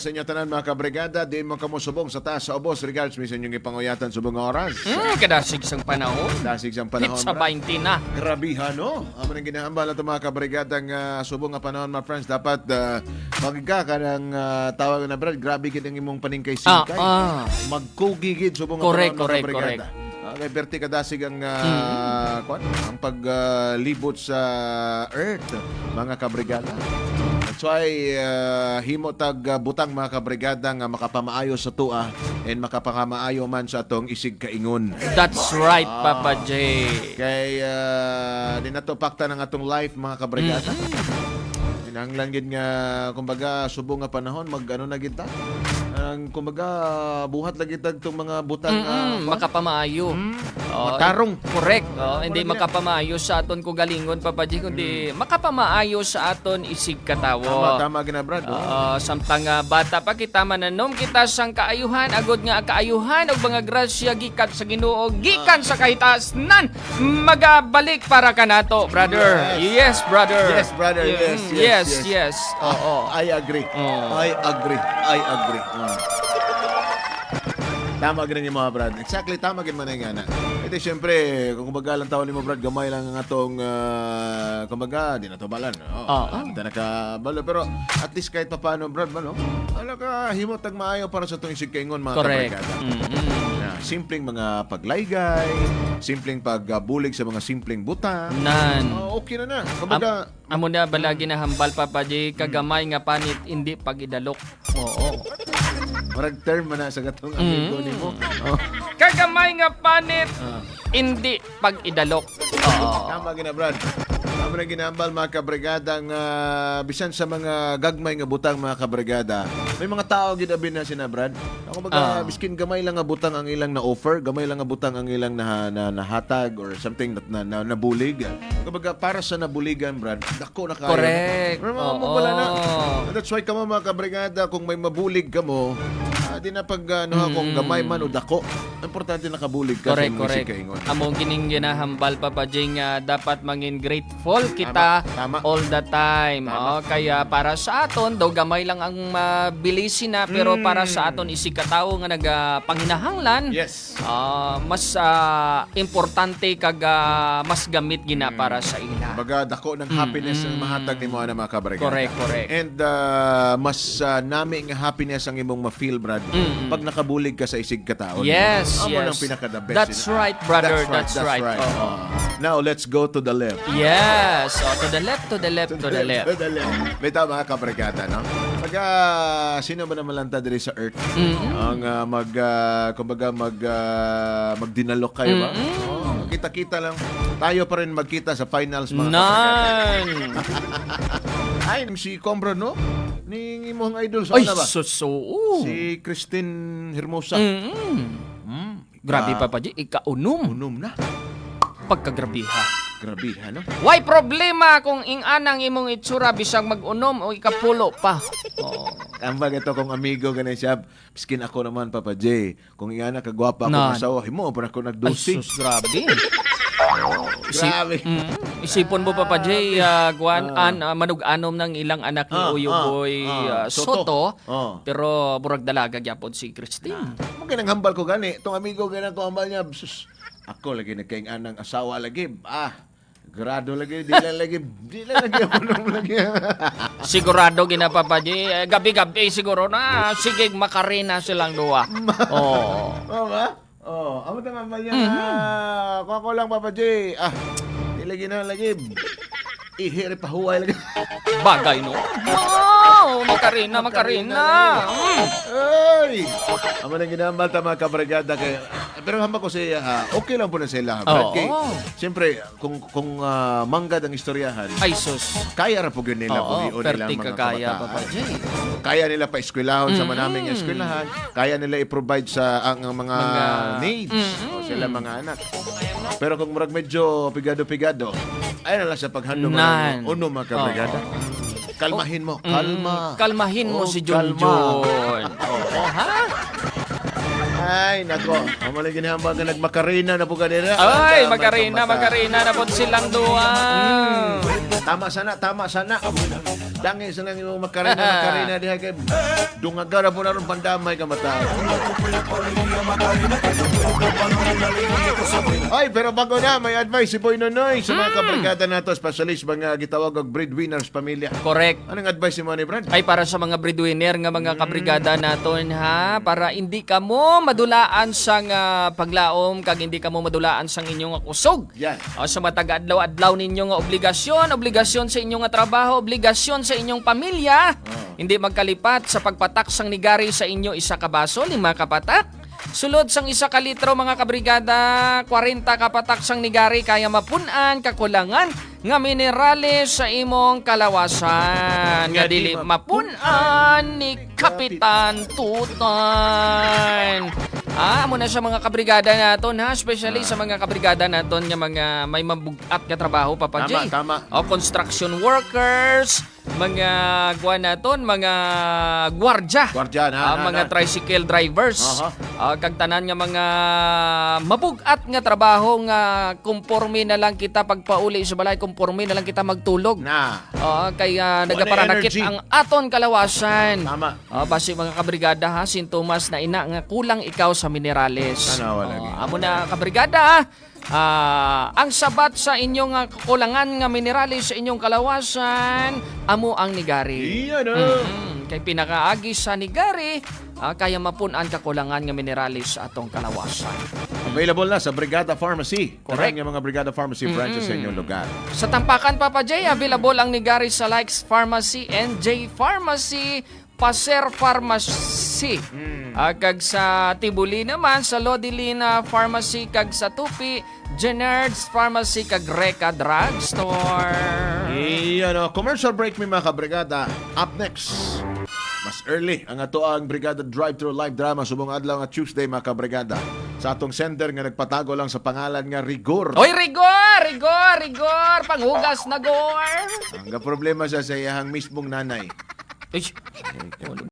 Sa inyo tanan mga kabrigada, di mo kamo subong sa taas sa ubos. Regards, minsan yung ipanguyatan subong nga oras. Kadasig sang panahon. Dasig sang panahon. Pizza brad. 20 na. Grabihan, no? Amo nang ginahambal ito mga kabrigada nga subong nga panahon, my friends. Dapat magka ka ng tawag na, brad. Grabe kitang imong paningkay-singkay. Magkugigid subong nga Correct, panahon mga correct, kabrigada. Kay perti kadasig ang ang paglibot sa Earth, mga kabrigada. That's why himo tag butang mga kabrigada nga makapamaayo sa tua and makapakamaayo man sa atong isig kaingon. That's right, Papa J. Kay di na to pakta ng atong life mga kabrigada. Kinahanglan gid nga kumbaga subong nga panahon mag-ano na gid ta. Ang kumbaga buhat lagi tag tong mga butang Makapamaayo. matarong. Correct. Hindi makapamaayo sa aton ko galingon, Papa J, kundi makapamaayo sa aton isig katawo. Tama gina brad. Samtang bata pa kita mananom kita sang kaayuhan, agod nga kaayuhan og mga grasya gikan sa Ginoo, gikan sa kahitasnan, magabalik para kanato, brother. Yes, brother. Yes, brother. Yes. Oo. I agree. Oh. I agree. Tama gina ni mga brad. Exactly, tama gina man nga na. Ito siyempre, kung kumbaga lang tao ni mo brad, gamay lang ang atong kumbaga, di na to balan. Hindi na nakabalo. Pero at least kahit pa paano brad, no? Ano ka, himot ang maayo para sa itong isig kaingon mga Correct. kabrigada. Simpleng mga paglaygay, simpleng pagbulig sa mga simpleng butang. Nan. Okay na. Kumbaga, Amo na balagi na hambal, Papa J, kagamay nga panit hindi pag-idalok. Oo. marag term man na sa gatong amigo ni mo. Kagamay nga panit hindi pag-idalok. Oo. Tama gina brad. Tama na ginambal mga kabrigada nga bisan sa mga gagmay nga butang mga kabrigada. May mga tao ginabi na sina brad. Ako baga biskin gamay lang nga butang ang ilang na offer, gamay lang nga butang ang ilang nahatag or something na nabulig. Kumbaga para sa nabuligan brad, dako na kaya. Correct. Mo wala na. That's why kamo mga kabrigada kung may mabulig kamo, di na pag kung gamay man o dako. Importante nakabulig ka Correct, sa correct. kaingon. Among kining ginahambal, Papa J, nga dapat mangin grateful kita Tama. all the time. Kaya para sa aton, daw gamay lang ang mabilisin na, pero para sa aton isig katawo nga nagapanginahanglan, Yes. mas importante kag mas gamit gina para sa ila. Baga dako ng happiness ang mahatag ni mo na mga kabrigada. Correct. And mas nami nga happiness ang imong ma-feel, brad. Pag nakabulig ka sa isig kataon. Yes, Amo yes. nang pinaka-the best. That's right, brother. That's right. Oo. Now, let's go to the left. Yes. To the left. To the left. Bitaw mga kabrigada, no? Pagka sino ba naman lanta diri sa Earth? Ang magdinalok kayo ba? Kita-kita lang. Tayo pa rin magkita sa finals mga kabrigada. Nan. Ay, si Combro, no? Ning imong idol sa Ay, una ba? Si Christine Hermosa. Grabe, Papa J, ikaunom. Unom na. Pagkagrabiha. Grabe, ano? Why problema kung ing-anang imong itsura bisag mag-unom o ikapulo pa? Ang ito kong amigo ganun siya. Miskin ako naman, Papa J. Kung iyan kagwapa ako Nan. masawa, himo pa ako Ay, nagdusi. sus, grabe. Grabe. Isipon mo, Papa J, manug-anom ng ilang anak ni Uyuboy Soto. Pero burag dalaga gyapon si Christine. Maging hambal ko gani. Itong amigo ganun ko hambal niya. Sus, ako lagi nagkaing anang asawa lagi. Grado lagi, di lang lagi unom lagi. Sigurado gina, Papa J. Gabi-gabi siguro na sige makarina silang duwa. Oo. ba? Amo tang hambal niya. Kung ako lang, Papa J. Ilagi na lagi. Ihiri pa huway lagi. Bagay, no? Makarina. Ay! Amo nang ginambal ta mga kabrigada kay pero hamba ko siya okay lang po na sila. Oo. Siyempre kung manggad ang istoryahan, Ay, sus. kaya ra po yun nila buhion nila perti mga ka kaya, kabataan. Papa J. Kaya nila pa eskwelahon sa manaming eskwelahan, kaya nila i-provide sa ang mga needs o sila mga anak. Pero kung murag medyo pigado-pigado, ay na lang sa paghandong Nan. uno mga kabrigada. Kalmahin mo. Kalmahin mo si Junjun. Ha? Ay, nako. Ang mali ginahambang na nagmakarina na po kanina. Ay, makarina na po silang duwa. Tama sana. Dangi sa lang yung makarina diha kay dungagara po na ron pandamay ka mata. Ay, pero bago na, may advice si Boy Nonoy sa mga kabrigada nato, especially sa mga gitawag og breadwinners pamilya. Correct. Anong advice mo ni Brad? Ay para sa mga breadwinner nga mga kabrigada naton ha, para hindi ka mo madulaan sang paglaom kag hindi ka mo madulaan sang inyong kusog. Yan. O sa matag adlaw-adlaw ninyo nga obligasyon sa inyong nga trabaho, obligasyon sa inyong pamilya. Hindi magkalipat sa pagpatak sang nigari sa inyo isa ka baso, 5 kapatak. Sulod sang isa ka litro mga kabrigada, 40 kapatak sang nigari kaya mapunan kakulangan nga minerales sa imong kalawasan nga dili mapunan ni Kapitan Tutan. Amo na sa mga kabrigada naton ha, especially sa mga kabrigada naton nga mga may mabugat nga trabaho Papa J. Tama. O construction workers, mga naton, mga gwardya. Gwardya na. Mga tricycle drivers. Aha. Kag tanan nga mga mabugat nga trabaho nga kumporme na lang kita pagpauli sa balay, kumporme na lang kita magtulog. Na. Kaya Wala nagaparanakit energy. ang aton kalawasan. Tama. Basi mga kabrigada ha, sintomas na ina nga kulang ikaw sa minerales. Tanawa lagi. Amo na kabrigada ang sabat sa inyong kakulangan nga minerales sa inyong kalawasan, amo ang nigari. Iyan Kay pinakaagi sa nigari, kaya mapunan kakulangan nga minerales sa atong kalawasan. Available na sa Brigada Pharmacy. Correct. Yung mga Brigada Pharmacy branches sa inyong lugar. Sa Tampakan, Papa J, available ang nigari sa Likes Pharmacy, NJ Pharmacy, Paser Pharmacy. Kag sa Tibuli naman, sa Lodilina Pharmacy, kag sa Tupi, Jenard's Pharmacy, kag Reka Drugstore. Iyan commercial break may mga kabrigada. Up next, mas early ang ato ang Brigada Drive-Thru Live Drama subong adlaw nga Tuesday mga kabrigada. Sa atong sender nga nagpatago lang sa pangalan nga Rigor. Oy, rigor! Panghugas na gor! Ang problema siya sa iyang mismong nanay. Uy,